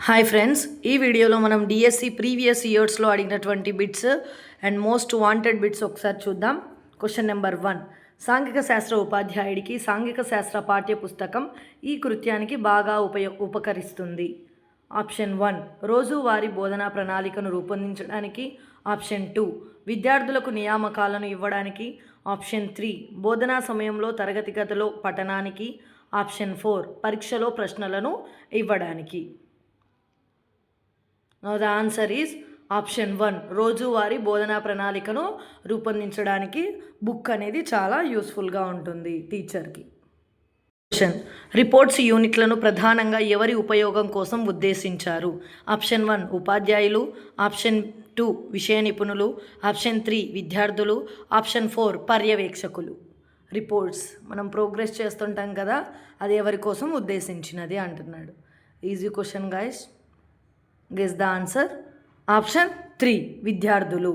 Hi friends, ఈ వీడియోలో మనం డిఎస్సి ప్రీవియస్ ఇయర్స్లో అడిగినటువంటి bits and most wanted bits ఒకసారి చూద్దాం. Question number 1. సాంఘిక శాస్త్ర ఉపాధ్యాయుడికి సాంఘిక శాస్త్ర పాఠ్య పుస్తకం ఈ కృత్యానికి బాగా ఉపకరిస్తుంది. ఆప్షన్ 1, రోజువారీ బోధనా ప్రణాళికను రూపొందించడానికి. ఆప్షన్ 2, విద్యార్థులకు నియామకాలను ఇవ్వడానికి. ఆప్షన్ 3, బోధనా సమయంలో తరగతి గదిలో పఠనానికి. ఆప్షన్ 4, పరీక్షలో ప్రశ్నలను ఇవ్వడానికి. Now the answer is option 1, రోజువారీ బోధనా ప్రణాళికను రూపొందించడానికి బుక్ అనేది చాలా యూస్ఫుల్గా ఉంటుంది టీచర్కి. క్వశ్చన్, రిపోర్ట్స్ యూనిట్లను ప్రధానంగా ఎవరి ఉపయోగం కోసం ఉద్దేశించారు? ఆప్షన్ 1, ఉపాధ్యాయులు. ఆప్షన్ 2, విషయ నిపుణులు. ఆప్షన్ 3, విద్యార్థులు. ఆప్షన్ 4, పర్యవేక్షకులు. రిపోర్ట్స్ మనం ప్రోగ్రెస్ చేస్తుంటాం కదా, అది ఎవరి కోసం ఉద్దేశించినది అంటున్నాడు. Easy question guys. Guess the answer. Option 3, విద్యార్థులు.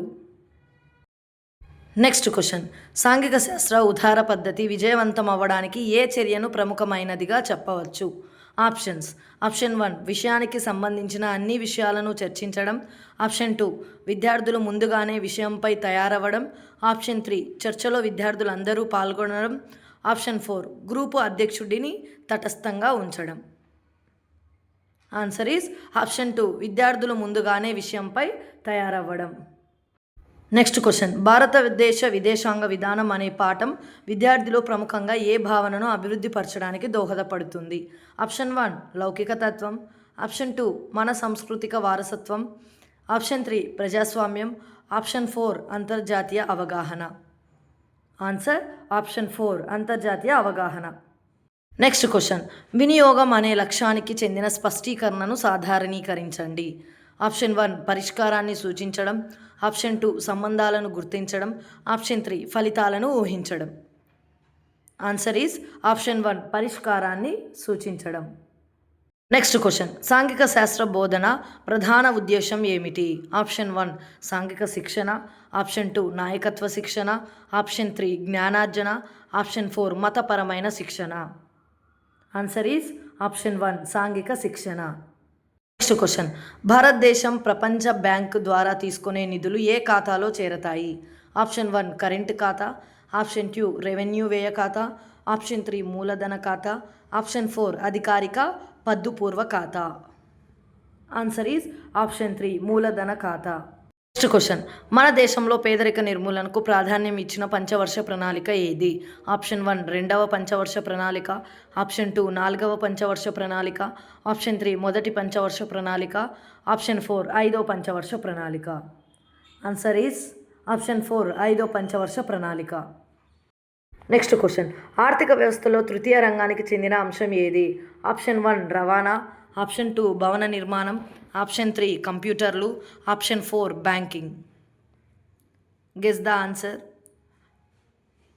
నెక్స్ట్ క్వశ్చన్, సాంఘిక శాస్త్ర ఉదార పద్ధతి విజయవంతం అవ్వడానికి ఏ చర్యను ప్రముఖమైనదిగా చెప్పవచ్చు? ఆప్షన్స్. ఆప్షన్ 1, విషయానికి సంబంధించిన అన్ని విషయాలను చర్చించడం. ఆప్షన్ 2, విద్యార్థులు ముందుగానే విషయంపై తయారవ్వడం. ఆప్షన్ 3, చర్చలో విద్యార్థులందరూ పాల్గొనడం. ఆప్షన్ 4, గ్రూపు అధ్యక్షుడిని తటస్థంగా ఉంచడం. ఆన్సర్ ఈజ్ ఆప్షన్ 2, విద్యార్థులు ముందుగానే విషయంపై తయారవ్వడం. నెక్స్ట్ క్వశ్చన్, భారతదేశ విదేశాంగ విధానం అనే పాఠం విద్యార్థిలో ప్రముఖంగా ఏ భావనను అభివృద్ధి పరచడానికి దోహదపడుతుంది? ఆప్షన్ 1, లౌకిక తత్వం. ఆప్షన్ 2, మన సాంస్కృతిక వారసత్వం. ఆప్షన్ 3, ప్రజాస్వామ్యం. ఆప్షన్ 4, అంతర్జాతీయ అవగాహన. ఆన్సర్ ఆప్షన్ 4, అంతర్జాతీయ అవగాహన. నెక్స్ట్ క్వశ్చన్, వినియోగం అనే లక్ష్యానికి చెందిన స్పష్టీకరణను సాధారణీకరించండి. ఆప్షన్ 1, పరిష్కారాన్ని సూచించడం. ఆప్షన్ 2, సంబంధాలను గుర్తించడం. ఆప్షన్ 3, ఫలితాలను ఊహించడం. ఆన్సర్ ఈజ్ ఆప్షన్ 1, పరిష్కారాన్ని సూచించడం. నెక్స్ట్ క్వశ్చన్, సాంఘిక శాస్త్ర బోధన ప్రధాన ఉద్దేశం ఏమిటి? ఆప్షన్ 1, సాంఘిక శిక్షణ. ఆప్షన్ 2, నాయకత్వ శిక్షణ. ఆప్షన్ 3, జ్ఞానార్జన. ఆప్షన్ 4, మతపరమైన శిక్షణ. ఆన్సర్ ఈజ్ ఆప్షన్ 1, సాంఘిక శిక్షణ. నెక్స్ట్ క్వశ్చన్, భారతదేశం ప్రపంచ బ్యాంక్ ద్వారా తీసుకునే నిధులు ఏ ఖాతాలో చేరతాయి? ఆప్షన్ 1, కరెంట్ ఖాతా. ఆప్షన్ 2, రెవెన్యూ వ్యయ ఖాతా. ఆప్షన్ 3, మూలధన ఖాతా. ఆప్షన్ 4, అధికారిక పద్దుపూర్వ ఖాతా. ఆన్సర్ ఈజ్ ఆప్షన్ 3, మూలధన ఖాతా. నెక్స్ట్ క్వశ్చన్, మన దేశంలో పేదరిక నిర్మూలనకు ప్రాధాన్యం ఇచ్చిన పంచవర్ష ప్రణాళిక ఏది? ఆప్షన్ 1, 2వ పంచవర్ష ప్రణాళిక. ఆప్షన్ 2, 4వ పంచవర్ష ప్రణాళిక. ఆప్షన్ 3, మొదటి పంచవర్ష ప్రణాళిక. ఆప్షన్ 4, 5వ పంచవర్ష ప్రణాళిక. ఆన్సర్ ఈజ్ ఆప్షన్ 4, 5వ పంచవర్ష ప్రణాళిక. నెక్స్ట్ క్వశ్చన్, ఆర్థిక వ్యవస్థలో తృతీయ రంగానికి చెందిన అంశం ఏది? ఆప్షన్ 1, రవాణా. ఆప్షన్ 2, భవన నిర్మాణం. ఆప్షన్ 3, కంప్యూటర్లు. Option 4, banking. Guess the answer.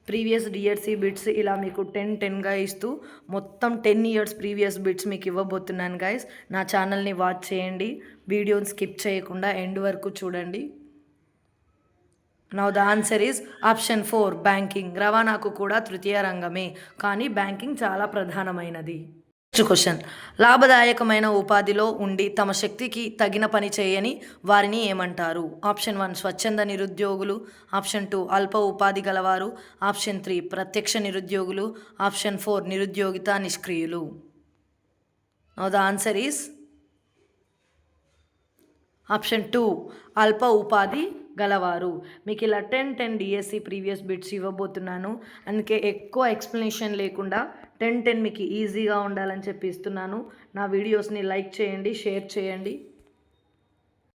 Previous DSC bits ఇలా మీకు 10-10గా ఇస్తూ మొత్తం 10 ఇయర్స్ ప్రీవియస్ బిట్స్ మీకు ఇవ్వబోతున్నాను గైస్. నా ఛానల్ని వాచ్ చేయండి, వీడియోని స్కిప్ చేయకుండా ఎండ్ వరకు చూడండి. Now the answer is option 4, banking. రవాణాకు కూడా తృతీయ రంగమే, కానీ బ్యాంకింగ్ చాలా ప్రధానమైనది. నెక్స్ట్ క్వశ్చన్, లాభదాయకమైన ఉపాధిలో ఉండి తమ శక్తికి తగిన పని చేయని వారిని ఏమంటారు? ఆప్షన్ 1, స్వచ్ఛంద నిరుద్యోగులు. ఆప్షన్ 2, అల్ప ఉపాధి గలవారు. ఆప్షన్ 3, ప్రత్యక్ష నిరుద్యోగులు. ఆప్షన్ 4, నిరుద్యోగిత నిష్క్రియులు. Now the answer is option 2, అల్ప ఉపాధి గలవారు. మీకు ఇలా 10-10 డిఎస్సి ప్రీవియస్ బిట్స్ ఇవ్వబోతున్నాను, అందుకే ఎక్కువ ఎక్స్ప్లెనేషన్ లేకుండా 10-10 మీకు ఈజీగా ఉండాలని చెప్పి ఇస్తున్నాను. నా వీడియోస్ని లైక్ చేయండి, షేర్ చేయండి.